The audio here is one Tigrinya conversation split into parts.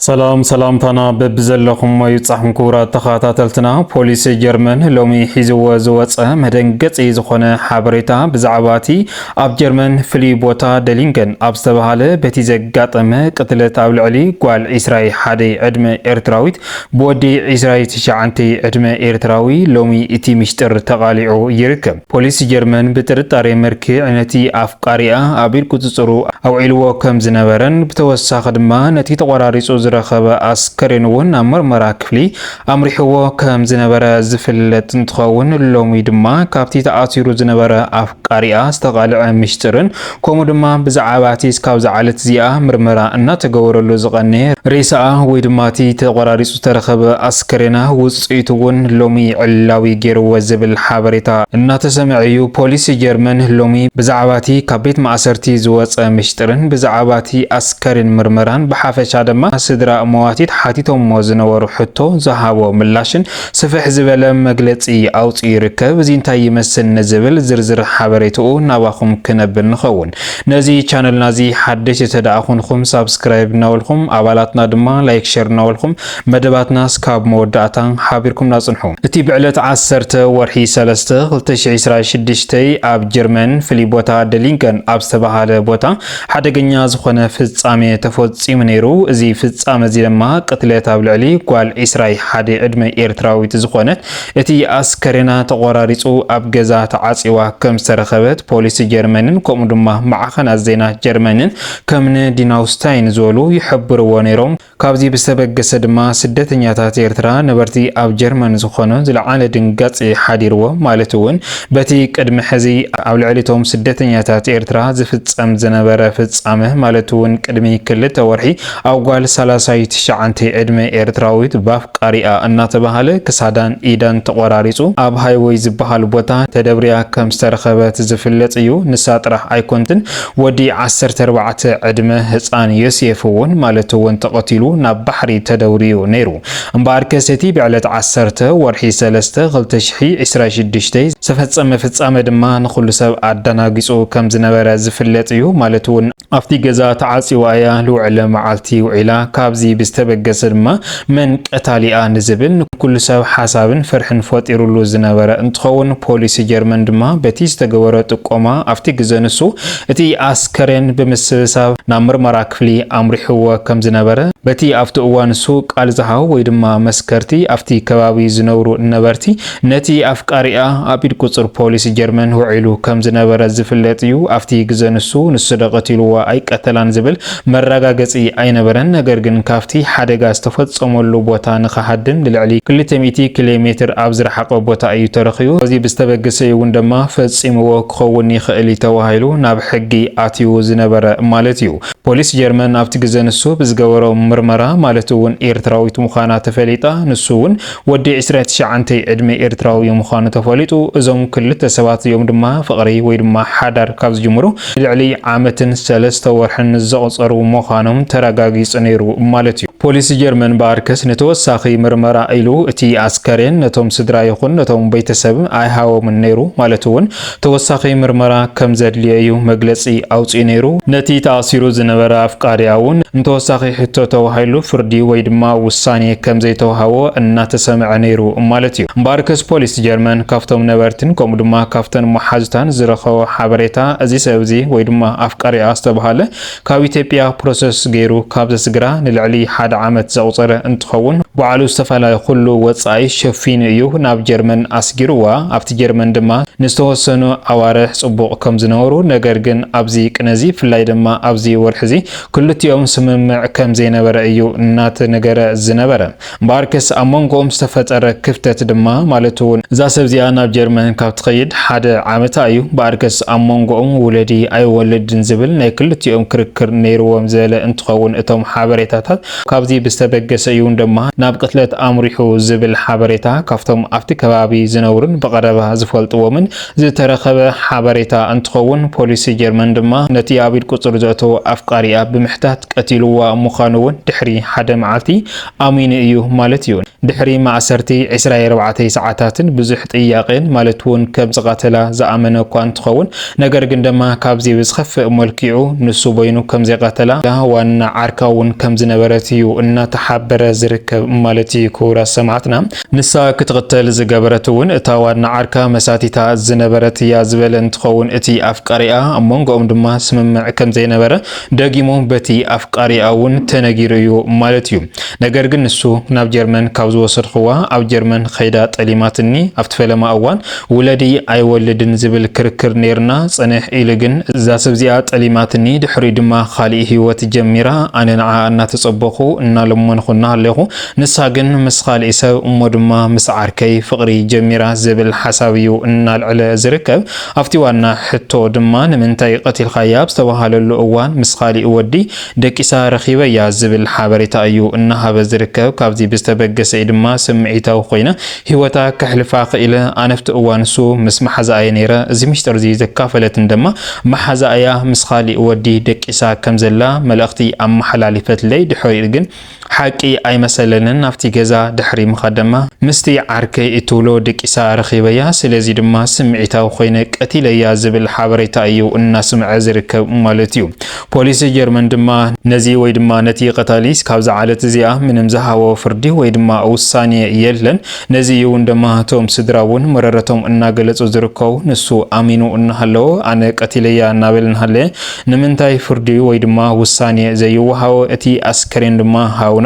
سلام تانا ببزلكم ويصحم كورا تخاتاتلتنا بوليس جرمن لومي حيزو زوصه مدنقص يزخونه حبريتا بزعباتي اب جرمن فلي بوتا دلينغن اب استبهاله بتي زغاطمه قتلت اب لعلي قال اسرائيل حدي ادمه ارتراويت بودي اسرائيل تشعنتي ادمه ارتراوي لومي اتي مشتر تقاليعو يركب بوليس جرمن بترطاري مركي عنتي افقاريا ابيل كتصرو او علو كم زنبرن بتوسخ دما نتي تقراريصو زرخبه اسكرين ون مرمرا كفلي امريحو كم زنبره زفلت نتخون لومي دما كابتي تاثيرو زنبره افقاريا استقالع مشترن كومو دما بزعاباتي سكاو زعلت زيا مرمرا ان تغورلو زقني ريسا ويدماتي تقراريصو ترخبه اسكرينا وصيتون لومي علاوي غيرو زبل حبريتا ان تسمعيو بوليس جرمن لومي بزعاباتي كابيت ماسرتي زوص مشترن بزعاباتي اسكرين مرمران بحافشا دما سدرا مواتيت حاتيتهم موزنورو حتو زهابو ملاشن سفح زبل مغلصي اوصي ركب زينتا يمسل نزبل زرزر حبريتو ناباخم كنبل نخون نزي چانل نازي حدش تداخونكم سبسكرايب ناولكم ابالاتنا دما لايك شير ناولكم مدباتنا سكاب موداتان حابيركم ناصنحو اتي بعلت 10 ورحي 3 2026 اب جرمن فليبوتا دلينكن اب استبهاله بوتا حدغኛ زخونه فصامي تفصيم نيرو ازي فصامه زي لما قتلت ابلعلي قال اسرائيل حدي ادمه ايرتراويت زخونه اتي اسكرنا تقراريصو اب غزا تعصيوا كم سرخبت بوليس جرمنن كوم دما معخنا زينا جرمنن كمن ديناوستاين زولو يحبروا نيروم كابزي بسبغس دما سدتኛታት ኤርትራ ነበርቲ ኣብ ጀርመን ዝኾኑ ዝለዓለ ድንጋጽ ሓዲርዎ ማለትውን በቲ ቅድመ ሕዚ ኣብ ልዕሊቶም ስደተኛታት ኤርትራ ዝፍጸም ዝነበረ ፍጻመ ማለትውን ቅድሚ ክልተ ወርሒ ኣብ ጓል 39 ዕድመ ኤርትራዊት ባፍቃሪኣ እናተባሃለ ክሳዳን ኢዳን ተቆራሪጹ ኣብ ሃይዌይ ዝበሃል ቦታ ተደብሪያ ከም ዝተረኸበት ዝፍለጥ እዩ ንሳ ጥራሕ ኣይኮንትን ወዲ 14 ዕድመ ህፃን ዮሴፍውን ማለትውን ተቀቲሉ ናብ ባሕሪ ተደውሪዩ ነይሩ እምባር ከሰቲ ብዕለት 10 ወርሒ 3 2026 ዝተፈጸመ ፍጻመ ድማ ንኹሉ ሰብ ኣደናጊጹ ከም ዝነበረ ዝፍለጥ እዩ ማለትውን ኣብቲ ገዛ ተዓጽዋያ ልውዕለ መዓልቲ ውዒላ ካብዚ ብዝተበገሰ ድማ መን ቀታሊኣ ንዝብል ኩሉ ሰብ ሓሳብን ፍርሕን ፈጢሩሉ ዝነበረ እንትኸውን ፖሊስ ጀርመን ድማ በቲ ዝተገበረ ጥቆማ ኣብቲ ግዜ ንሱ እቲ ኣስከሬን ብምስብሳብ ናብ ምርመራ ክፍሊ ኣምሪሕዎ ከም ዝነበረ በቲ ኣብቲ እዋን ንሱ ቃል ዝሃው ወይ ድማ መስከርቲ ኣብቲ ከባቢ ዝነብሩ ነበርቲ ነቲ ኣፍቃሪኣ ኣብ ኢድ ቁጽር ፖሊስ ጀርመን ውዒሉ ከም ዝነበረ ዝፍለጥ እዩ ኣብቲ ግዜ ንሱ ደቀቲልዋ ኣይቀተላን ዝብል መረጋገጺ ኣይነበረን ነገር ግን ካፍቲ ሓደጋ ዝተፈጸመሉ ቦታ ንኸሓድን ልዕሊ 200 ኪሎ ሜትር ኣብ ዝረሓቀ ቦታ እዩ ተረኺቡ እዚ ብዝተበገሰ እውን ድማ ፈጺምዎ ክኸውን ይኽእል ተባሂሉ ናብ ሕጊ ኣትዩ ዝነበረ ማለት እዩ ፖሊስ ጀርመን ኣብቲ ግዜ ንሱ ብዝገበሮ ምርመራ ማለት እውን ኤርትራዊት ምዃና ተፈሊጣ ንሱ እውን ወዲ 29 ዕድመ ኤርትራዊ ምዃኑ ተፈሊጡ እዞም ክልተ ሰባት እዮም ድማ ፍቕሪ ወይ ድማ ሓዳር ካብ ዝጅምሩ ልዕሊ ዓመትን 3 ወርሕን ዘቆጸሩ ምዃኖም ተረጋጊጹ ነይሩ ማለት እዩ ፖሊስ ጀርመን ባርከስ ነተወሳኺ ምርመራ ኢሉ እቲ ኣስከሬን ነቶም ስድራ ይኹን ነቶም ቤተሰብ ኣይሃዎም ነይሩ ማለት እውን ተወሳኺ ምርመራ ከም ዘድልዩ መግለጺ ኣውጽኢ ነይሩ ነቲ ተኣሲሩ ዝነበረ ኣፍቃሪያውን እንተወሳኺ ሕቶ ተዋሂሉ ፍርዲ ወይ ድማ ውሳኔ ከም ዘይተዋሃቦ እናተሰምዐ ነይሩ ማለት እዩ ባርከስ ፖሊስ ጀርመን ካፍቶም ነበርትን ከም ድማ ካፍተን መሓዝታን ዝረኸቦ ሓበሬታ እዚ ሰብዚ ወይ ድማ ኣፍቃሪያ ዝተባሃለ ካብ ኢትዮጵያ ፕሮሰስ ገይሩ ካብ ዘስግራ ንልዕሊ 1 ዓመት ዘቁፀረ እንትኸውን በዓሉ ዝተፈላየ ኩሉ ወጻኢ ሸፊኑ እዩ ናብ ጀርመን ኣስጊርዋ ኣብቲ ጀርመን ድማ ንዝተወሰኑ ኣዋርሕ ጽቡቕ ከም ዝነበሩ ነገር ግን ኣብዚ ቅነዚ ፍላይ ድማ ኣብዚ ወርሕዚ ክልቲኦም ስምምዕ ከም ዘይነበረ እዩ እናተነገረ ዝነበረ ባርከስ ኣብ መንጎኦም ዝተፈጠረ ክፍተት ድማ ማለት እውን እዛ ሰብዚኣ ናብ ጀርመን ካብ ትኸይድ 1 ዓመት እዩ ባርከስ ኣብ መንጎኦም ውለዲ ኣይወለድን ዝብል ናይ ክልቲኦም ክርክር ነይርዎም ዘለ እንትኸውን እቶም ሓበሬታታት ካብዚ ብዝተበገሰ እዩ ድማ ናብ ቅትለት ኣምሪሑ ዝብል ሓበሬታ ካብቶም ኣብቲ ከባቢ ዝነብሩን ብቐረባ ዝፈልጥዎምን ዝተረኸበ ሓበሬታ እንትኸውን ፖሊስ ጀርመን ድማ ነቲ ኣብ ኢድ ቁፅሪ ዘእተወ ኣፍቃሪኣ ብምሕታት ቀቲልዋ ምዃኑ እውን ድሕሪ ሓደ መዓልቲ ኣሚኑ እዩ ማለት እዩ። ድሕሪ ማእሰርቲ 24 ሰዓታትን ብዙሕ ጥያቄን ማለት እውን ከም ዝቀተላ ዝኣመነ እኳ እንትኸውን ነገር ግን ድማ ካብዚ ብዝኸፍእ መልክዑ ንሱ በይኑ ከም ዘይቀተላ ዋና ዓርካ እውን ከም ዝነበረት እዩ እናተሓበረ ዝርከብ ማለት እዩ። ክቡራት ሰማዕትና ንሳ ክትቅተል ዝገበረት እውን እታ ዋና ዓርካ መሳቲታ ዝነበረት እያ ዝበለ እንትኸውን እቲ ኣፍቃሪኣ ኣብ መንጎኦም ድማ ስምምዕ ከም ዘይነበረ ደጊሞም በቲ ኣፍቃሪኣ እውን ተነጊሩ እዩ ማለት እዩ። ነገር ግን ንሱ ናብ ጀርመን ካብ ዝወሰድኽዋ ኣብ ጀርመን ከይዳ ጠሊማትኒ ኣብቲ ፈለማ እዋን ውለዲ ኣይወልድን ዝብል ክርክር ነርና ፀንሕ ኢሉ ግን እዛ ሰብ እዚኣ ጠሊማትኒ ድሕሪ ድማ ካሊእ ህይወት ጀሚራ ኣነ ንዓ እናተፀበኹ እናለመንኩና ኣለኹ ንሳ ግን ምስ ካሊእ ሰብ እሞ ድማ ምስ ዓርከይ ፍቅሪ ጀሚራ ዝብል ሓሳብ እዩ እናልዕለ ዝርከብ። ኣብቲ ዋና ሕቶ ድማ ንምንታይ ቀቲልካያ ዝተባሃለሉ እዋን ምስ ካሊእ ወዲ ደቂሳ ረኺበያ ዝብል ሓበሬታ እዩ እናሃበ ዝርከብ። ካብዚ ብዝተበገሰ ድማ ስምዒታዊ ኮይነ ህይወታ ከሕልፋ ክኢለ ኣነፍቲ እዋንሱ ምስ ማሓዛእየ ነይረ እዚ ሚስጥር እዚ ዘካፈለትን ድማ ማሓዛእያ ምስ ካሊእ ወዲ ደቂሳ ከም ዘላ መልእኽቲ ኣመሓላሊፈትለይ ድሕሪ ግን ሓቂ ኣይመሰለንን ኣብቲ ገዛ ድሕሪ ምኻድ ድማ ምስቲ ዓርከይ እትብሎ ደቂሳ ረኺበያ ስለዚ ድማ ስምዒታዊ ኮይነ ቀቲለያ ዝብል ሓበሬታ እዩ እናስምዐ ዝርከብ ማለት እዩ። ፖሊስ ጀርመን ድማ ነዚ ወይ ድማ ነቲ ቀታሊስ ካብዛ ዓለት እዚኣ ምንም ዝሃቦ ፍርዲ ወይ ድማ ውሳኔ የለን። ነዚ እውን ድማ እቶም ስድራ እውን መረረቶም እናገለጹ ዝርከቡ ንሱ ኣሚኑ እናሃለዎ ኣነ ቀቲለያ እናበል እናሃለየ ንምንታይ ፍርዲ ወይ ድማ ውሳኔ ዘይወሃቦ እቲ ኣስከሬን ድማ ሃውና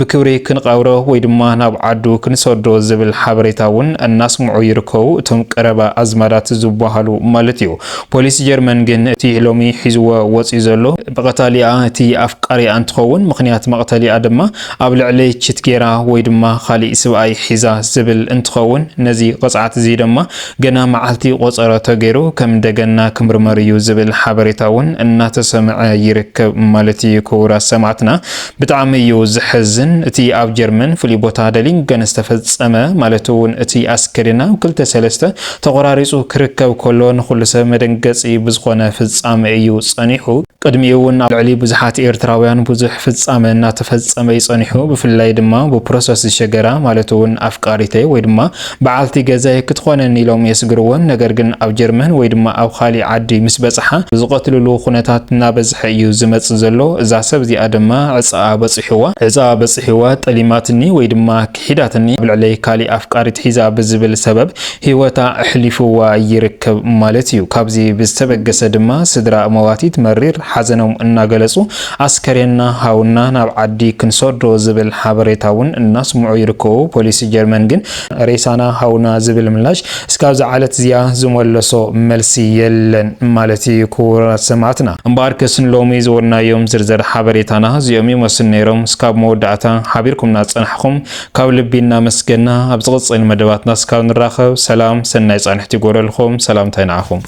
ብክብሪ ክንቀብሮ ወይ ድማ ናብ ዓዱ ክንሰዶ ዝብል ሓበሬታ እውን እናስምዑ ይርከቡ እቶም ቀረባ ኣዝማዳት ዝበሃሉ ማለት እዩ። ፖሊስ ጀርመን ግን እቲ ሎሚ ሒዝዎ ወፂኡ ዘሎ ብቀታሊኣ እቲ ኣፍቃሪኣ እንትኸውን ምክንያት መቅተሊኣ ድማ ኣብ ልዕሊ ችት ጌራ ወይ ድማ ካሊእ ስብኣይ ሒዛ ዝብል እንትኸውን ነዚ ቆፅዓት እዚ ድማ ገና መዓልቲ ቆፀሮ ተገይሩ ከም እንደገና ክምርመር እዩ ዝብል ሓበሬታ እውን እናተሰምዐ ይርከብ ማለት እዩ። ክቡራት ሰማዕትና ብጣዕሚ እዩ ዝሕዝን እቲ ኣብ ጀርመን ፍሉይ ቦታ ደሊንገን ዝተፈፀመ ማለት እውን እቲ ኣስከሬና 2-3 ተቆራሪፁ ክርከብ ከሎ ንኩሉ ሰብ መደንገፂ ብዝኾነ ፍጻመ እዩ ፀኒሑ። ቅድሚኡ እውን ኣብ ልዕሊ ብዙሓት ኤርትራውያን ብዙሕ ፍጻመ እናተፈፀመ ይፀኒሑ። ብፍላይ ድማ ብፕሮሰስ ሸገራ ማለት እውን ኣፍቃሪተይ ወይ ድማ በዓልቲ ገዛይ ክትኾነኒ ኢሎም የስግርዎን ነገር ግን ኣብ ጀርመን ወይ ድማ ኣብ ካሊእ ዓዲ ምስ በፅሓ ዝቀትልሉ ኩነታት እናበዝሐ እዩ ዝመፅእ ዘሎ። እዛ ሰብ እዚኣ ድማ ዕፃ በፅሕዋ ጠሊማትኒ ወይ ድማ ክሒዳትኒ ኣብ ልዕሊ ካሊእ ኣፍቃሪት ሒዛ ብዝብል ሰበብ ህይወታ ኣሕሊፍዋ ይርከብ ማለት እዩ። ካብዚ ብዝተበገሰ ድማ ስድራ መዋቲት መሪር ሓዘኖም እናገለጹ ኣስከሬና ሃውና ናብ ዓዲ ክንሰዶ ዝብል ሓበሬታ እውን እናስምዑ ይርከቡ። ፖሊስ ጀርመን ግን ሬሳና ሃውና ዝብል ምላሽ እስካብ ዓለት እዚኣ ዝመለሶ መልሲ የለን ማለት እዩ። ክቡራት ሰማዕትና እምበር ከስን ሎሚ ዝወናዮም ዝርዝር ሓበሬታና እዚኦም ይመስሉ ነይሮም። እስካብ መወዳእታ ሓቢርኩምና ፀናሕኩም ካብ ልቢ እናመስገና ኣብ ዝቕፅል መደባትና እስካብ ንራኸብ ሰላም ሰናይ ፃንሕቲ ይጎረልኩም። ሰላምታይ ንዓኹም።